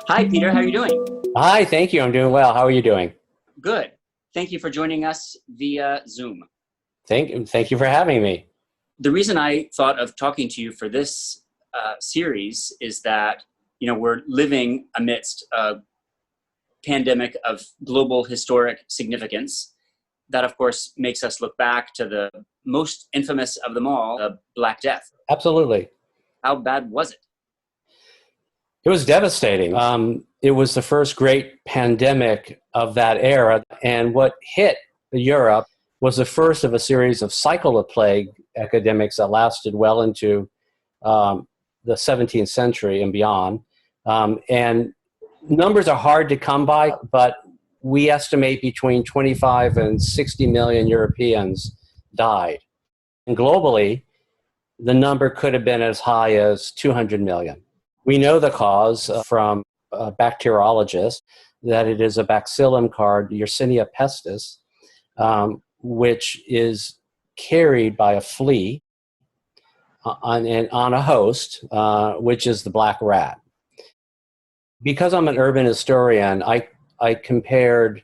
Hi, Peter. How are you doing? Hi, thank you. I'm doing well. How are you doing? Good. Thank you for joining us via Zoom. Thank you for having me. The reason I thought of talking to you for this series is that, we're living amidst a pandemic of global historic significance that, of course, makes us look back to the most infamous of them all, the Black Death. Absolutely. How bad was it? It was devastating. It was the first great pandemic of that era. And what hit Europe was the first of a series of cycle of plague epidemics that lasted well into the 17th century and beyond. And numbers are hard to come by, but we estimate between 25 and 60 million Europeans died. And globally, the number could have been as high as 200 million. We know the cause from bacteriologists that it is a bacillum called Yersinia pestis, which is carried by a flea on a host, which is the black rat. Because I'm an urban historian, I compared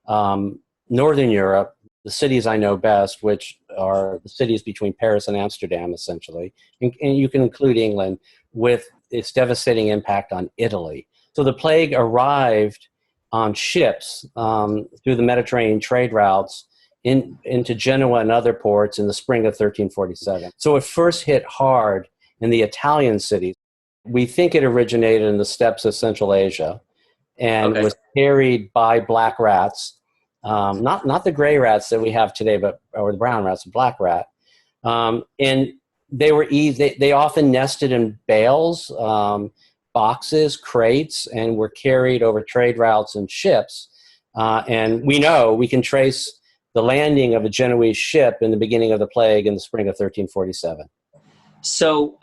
Northern Europe, the cities I know best, which are the cities between Paris and Amsterdam, essentially, and you can include England, with its devastating impact on Italy. So the plague arrived on ships through the Mediterranean trade routes into Genoa and other ports in the spring of 1347. So it first hit hard in the Italian cities. We think it originated in the steppes of Central Asia and was carried by black rats, not the gray rats that we have today, or the brown rats, the black rat. And they often nested in bales, boxes, crates, and were carried over trade routes and ships. And we can trace the landing of a Genoese ship in the beginning of the plague in the spring of 1347. So,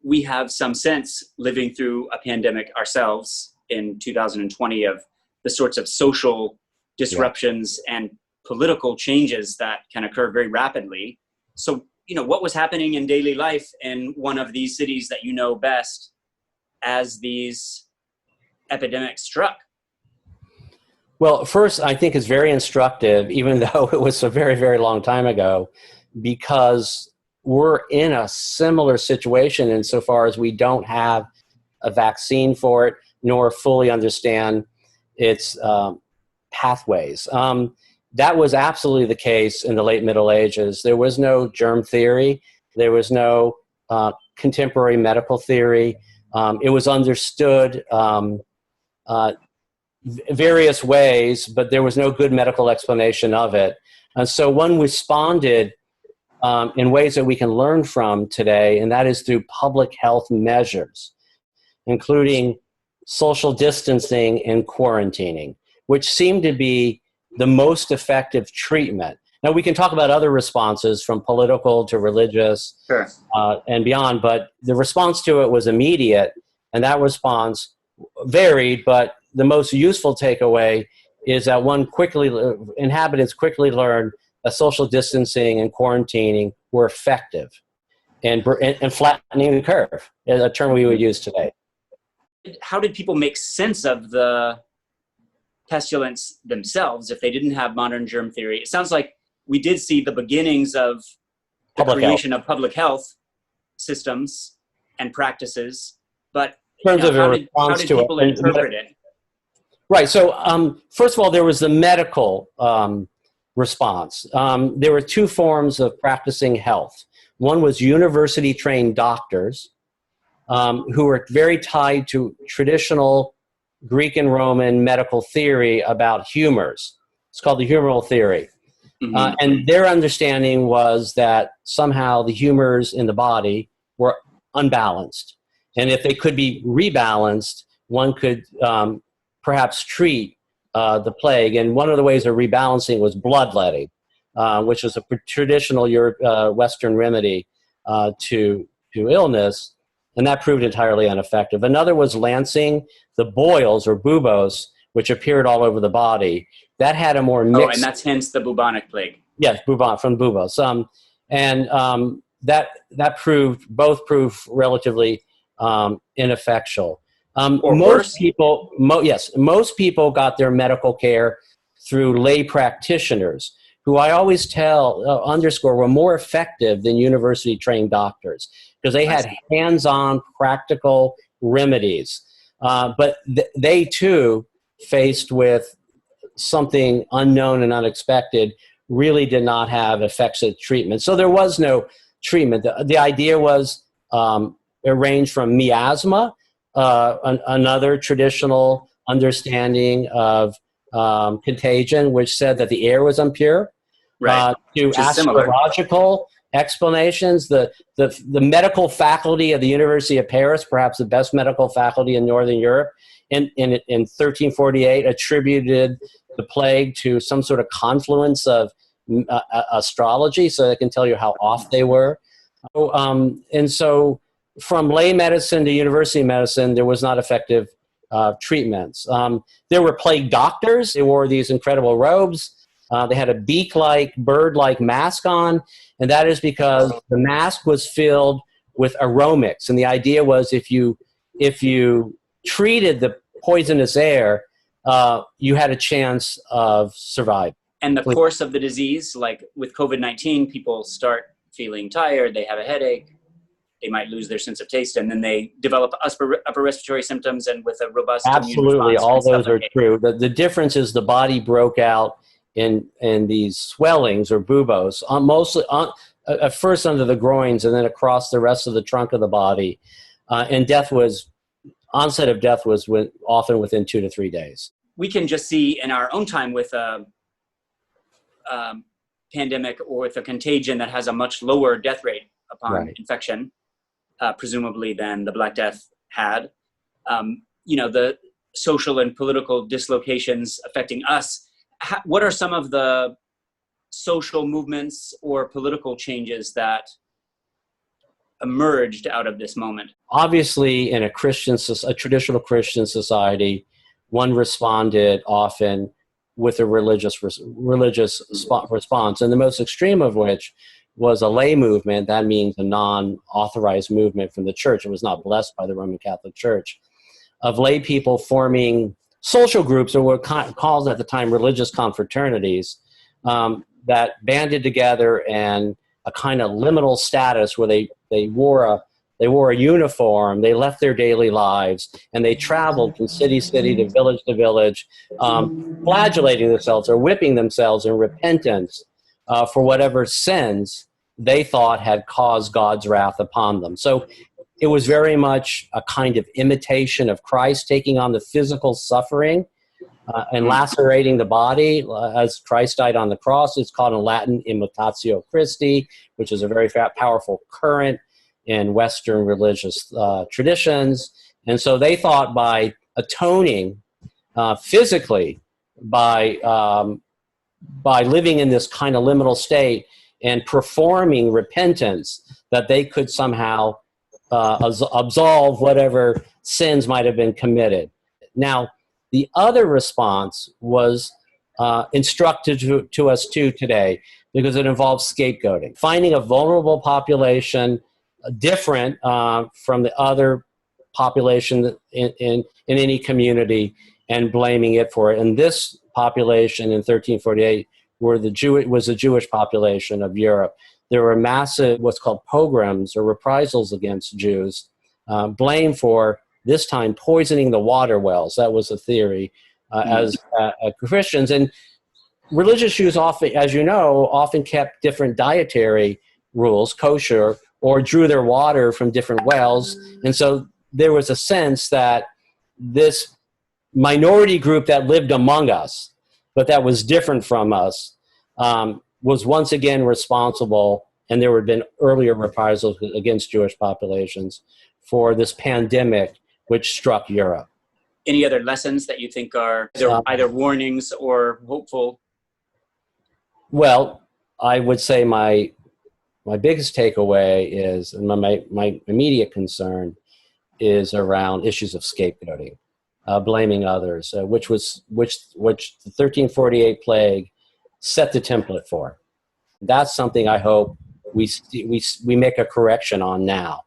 we have some sense living through a pandemic ourselves in 2020 of the sorts of social disruptions and political changes that can occur very rapidly. So, what was happening in daily life in one of these cities that you know best as these epidemics struck? Well, first, I think it's very instructive, even though it was a very, very long time ago, because we're in a similar situation insofar as we don't have a vaccine for it, nor fully understand its pathways. That was absolutely the case in the late Middle Ages. There was no germ theory. There was no contemporary medical theory. It was understood various ways, but there was no good medical explanation of it. And so one responded in ways that we can learn from today, and that is through public health measures, including social distancing and quarantining, which seemed to be the most effective treatment. Now, we can talk about other responses from political to religious and beyond, but the response to it was immediate, and that response varied, but the most useful takeaway is that inhabitants quickly learned that social distancing and quarantining were effective and flattening the curve, a term we would use today. How did people make sense of the pestilence themselves if they didn't have modern germ theory? It sounds like we did see the beginnings of the creation of public health systems and practices, but how did people interpret it? Right. So first of all, there was the medical response. There were two forms of practicing health. One was university-trained doctors who were very tied to traditional Greek and Roman medical theory about humors. It's called the humoral theory. Mm-hmm. And their understanding was that somehow the humors in the body were unbalanced. And if they could be rebalanced, one could perhaps treat the plague. And one of the ways of rebalancing was bloodletting, which was a traditional Western remedy to illness, and that proved entirely ineffective. Another was lancing. The boils or buboes which appeared all over the body. That had a more mixed... Oh, and that's hence the bubonic plague. Yes, bubon, from buboes. That proved relatively ineffectual. Or Most worse? people, most people got their medical care through lay practitioners, who I always underscore were more effective than university-trained doctors, because they had hands-on practical remedies. But they too, faced with something unknown and unexpected, really did not have effective treatment. So there was no treatment. The idea was, it ranged from miasma, another traditional understanding of contagion, which said that the air was impure, to astrological explanations. The medical faculty of the University of Paris, perhaps the best medical faculty in Northern Europe, in 1348 attributed the plague to some sort of confluence of astrology, so they can tell you how off they were. And so from lay medicine to university medicine, there was not effective treatments. There were plague doctors. They wore these incredible robes. They had a beak-like, bird-like mask on, and that is because the mask was filled with aromics. And the idea was if you treated the poisonous air, you had a chance of surviving. And the course of the disease, like with COVID-19, people start feeling tired, they have a headache, they might lose their sense of taste, and then they develop upper respiratory symptoms, and with a robust immune response. All those are true. The difference is the body broke out in these swellings or buboes, mostly at first under the groins and then across the rest of the trunk of the body. And onset of death was often within 2 to 3 days. We can just see in our own time with a pandemic or with a contagion that has a much lower death rate upon infection, presumably than the Black Death had. The social and political dislocations affecting us. What are some of the social movements or political changes that emerged out of this moment? Obviously, in a traditional Christian society, one responded often with a religious response, and the most extreme of which was a lay movement. That means a non-authorized movement from the church. It was not blessed by the Roman Catholic Church, of lay people forming social groups, or what were called at the time religious confraternities, that banded together and a kind of liminal status where they wore a uniform, they left their daily lives, and they traveled from city to village, flagellating themselves or whipping themselves in repentance for whatever sins they thought had caused God's wrath upon them. So it was very much a kind of imitation of Christ, taking on the physical suffering and lacerating the body as Christ died on the cross. It's called in Latin imitatio Christi, which is a very powerful current in Western religious traditions. And so they thought by atoning physically, by living in this kind of liminal state and performing repentance, that they could somehow absolve whatever sins might have been committed. Now, the other response was instructed to us too today, because it involves scapegoating, finding a vulnerable population different from the other population in any community and blaming it for it. And this population in 1348 was the Jewish population of Europe. There were massive what's called pogroms or reprisals against Jews, blamed for this time poisoning the water wells. That was a theory as Christians. And religious Jews often, as you know, often kept different dietary rules, kosher, or drew their water from different wells. And so there was a sense that this minority group that lived among us, but that was different from us, was once again responsible, and there had been earlier reprisals against Jewish populations for this pandemic which struck Europe. Any other lessons that you think are either warnings or hopeful? Well, I would say my biggest takeaway is, and my immediate concern is around issues of scapegoating. blaming others, which the 1348 plague set the template for. That's something I hope we make a correction on now.